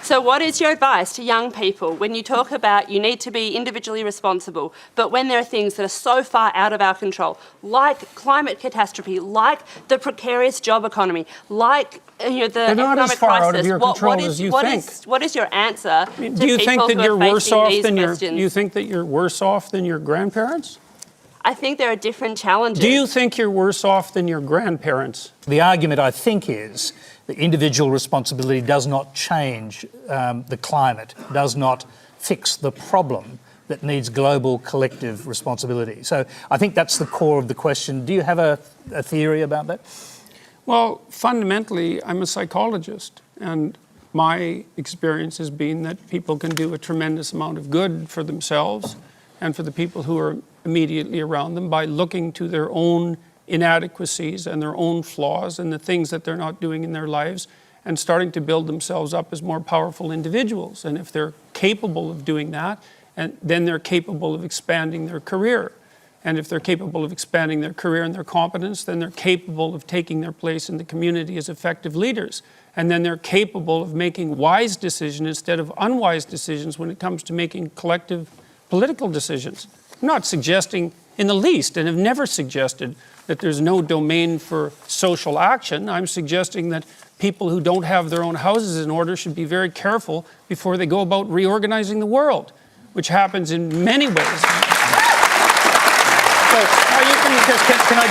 So what is your advice to young people when you talk about you need to be individually responsible, but when there are things that are so far out of our control, like climate catastrophe, like the precarious job economy, like the economic crisis, what is your answer to people who are facing these questions? Do you think that you're worse off than your grandparents? I think there are different challenges. Do you think you're worse off than your grandparents? The argument, I think, is that individual responsibility does not change the climate, does not fix the problem that needs global collective responsibility. So I think that's the core of the question. Do you have a theory about that? Well, fundamentally, I'm a psychologist, and my experience has been that people can do a tremendous amount of good for themselves and for the people who are immediately around them by looking to their own inadequacies and their own flaws and the things that they're not doing in their lives and starting to build themselves up as more powerful individuals. And if they're capable of doing that, then they're capable of expanding their career. And if they're capable of expanding their career and their competence, then they're capable of taking their place in the community as effective leaders. And then they're capable of making wise decisions instead of unwise decisions when it comes to making collective political decisions. I'm not suggesting in the least, and have never suggested, that there's no domain for social action. I'm suggesting that people who don't have their own houses in order should be very careful before they go about reorganizing the world, which happens in many ways. So, can I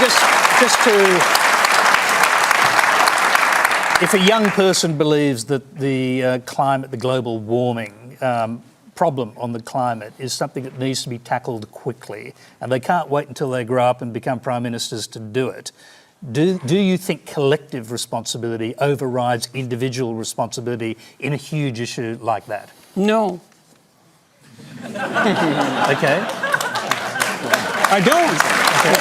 if a young person believes that the climate, the global warming problem on the climate is something that needs to be tackled quickly, and they can't wait until they grow up and become prime ministers to do it, do you think collective responsibility overrides individual responsibility in a huge issue like that? No. Okay. I don't. Okay.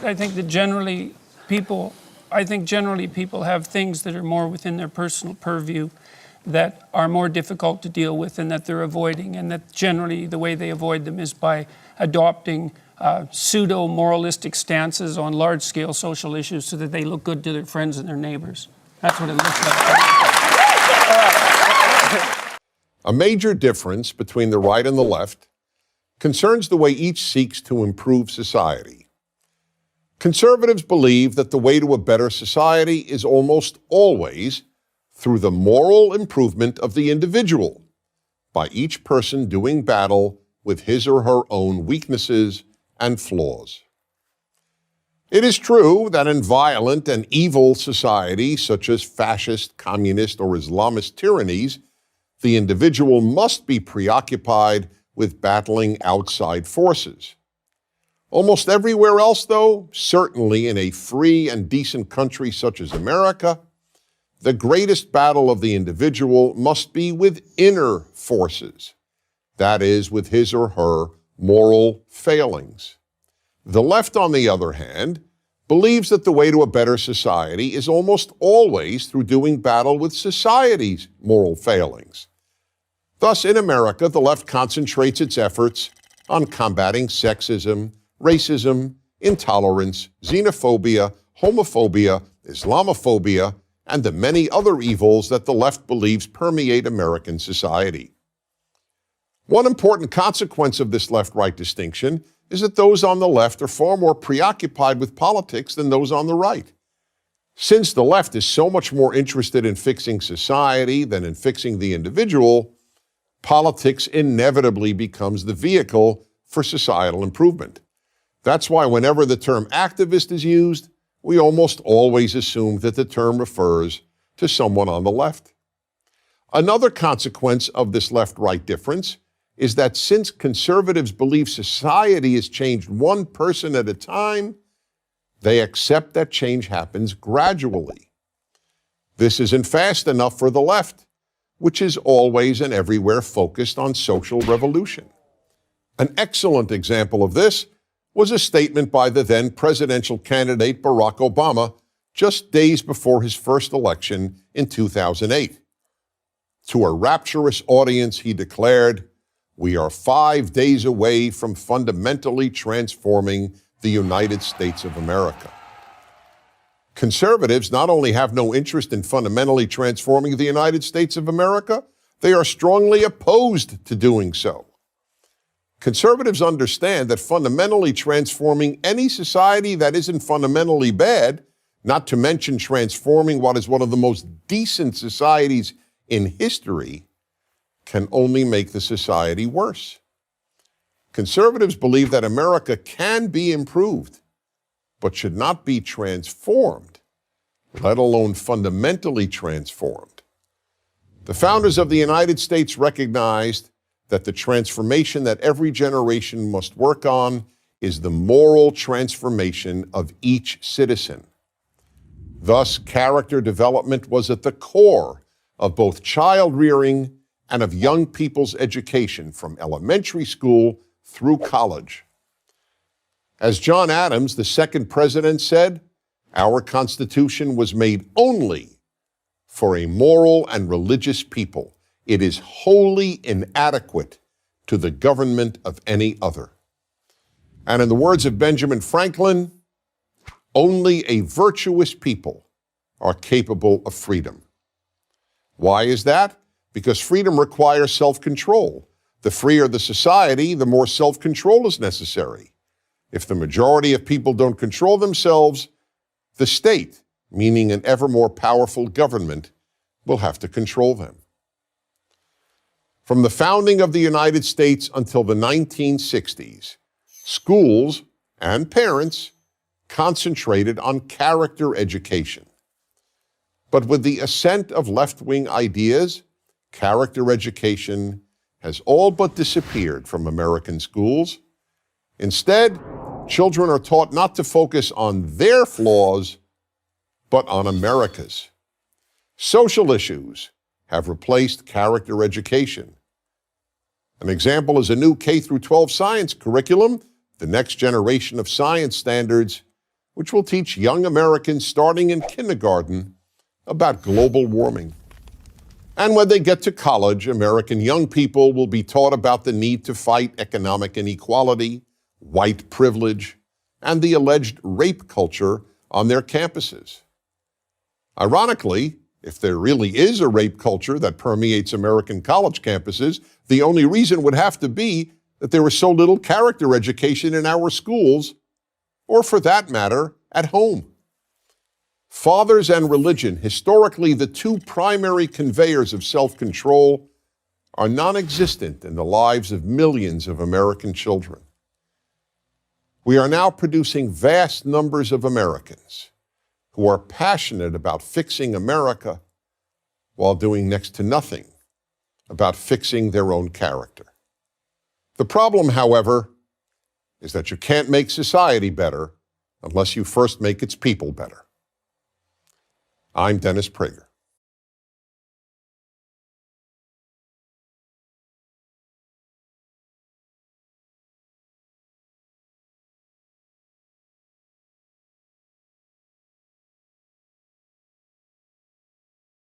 I think generally people have things that are more within their personal purview that are more difficult to deal with and that they're avoiding, and that generally the way they avoid them is by adopting pseudo-moralistic stances on large-scale social issues so that they look good to their friends and their neighbors. That's what it looks like. A major difference between the right and the left concerns the way each seeks to improve society. Conservatives believe that the way to a better society is almost always through the moral improvement of the individual, by each person doing battle with his or her own weaknesses and flaws. It is true that in violent and evil societies, such as fascist, communist, or Islamist tyrannies, the individual must be preoccupied with battling outside forces. Almost everywhere else, though, certainly in a free and decent country such as America, the greatest battle of the individual must be with inner forces, that is, with his or her moral failings. The left, on the other hand, believes that the way to a better society is almost always through doing battle with society's moral failings. Thus, in America, the left concentrates its efforts on combating sexism, racism, intolerance, xenophobia, homophobia, Islamophobia, and the many other evils that the left believes permeate American society. One important consequence of this left-right distinction is that those on the left are far more preoccupied with politics than those on the right. Since the left is so much more interested in fixing society than in fixing the individual, politics inevitably becomes the vehicle for societal improvement. That's why whenever the term activist is used, we almost always assume that the term refers to someone on the left. Another consequence of this left-right difference is that since conservatives believe society is changed one person at a time, they accept that change happens gradually. This isn't fast enough for the left, which is always and everywhere focused on social revolution. An excellent example of this was a statement by the then presidential candidate Barack Obama just days before his first election in 2008. To a rapturous audience, he declared, "We are 5 days away from fundamentally transforming the United States of America." Conservatives not only have no interest in fundamentally transforming the United States of America, they are strongly opposed to doing so. Conservatives understand that fundamentally transforming any society that isn't fundamentally bad, not to mention transforming what is one of the most decent societies in history, can only make the society worse. Conservatives believe that America can be improved, but should not be transformed, let alone fundamentally transformed. The founders of the United States recognized that the transformation that every generation must work on is the moral transformation of each citizen. Thus, character development was at the core of both child rearing and of young people's education from elementary school through college. As John Adams, the second president, said, our Constitution was made only for a moral and religious people. It is wholly inadequate to the government of any other. And in the words of Benjamin Franklin, only a virtuous people are capable of freedom. Why is that? Because freedom requires self-control. The freer the society, the more self-control is necessary. If the majority of people don't control themselves, the state, meaning an ever more powerful government, will have to control them. From the founding of the United States until the 1960s, schools and parents concentrated on character education. But with the ascent of left-wing ideas, character education has all but disappeared from American schools. Instead, children are taught not to focus on their flaws, but on America's. Social issues have replaced character education. An example is a new K-12 science curriculum, the next generation of science standards, which will teach young Americans starting in kindergarten about global warming. And when they get to college, American young people will be taught about the need to fight economic inequality, white privilege, and the alleged rape culture on their campuses. Ironically, if there really is a rape culture that permeates American college campuses, the only reason would have to be that there was so little character education in our schools, or for that matter, at home. Fathers and religion, historically the two primary conveyors of self-control, are non-existent in the lives of millions of American children. We are now producing vast numbers of Americans who are passionate about fixing America while doing next to nothing about fixing their own character. The problem, however, is that you can't make society better unless you first make its people better. I'm Dennis Prager.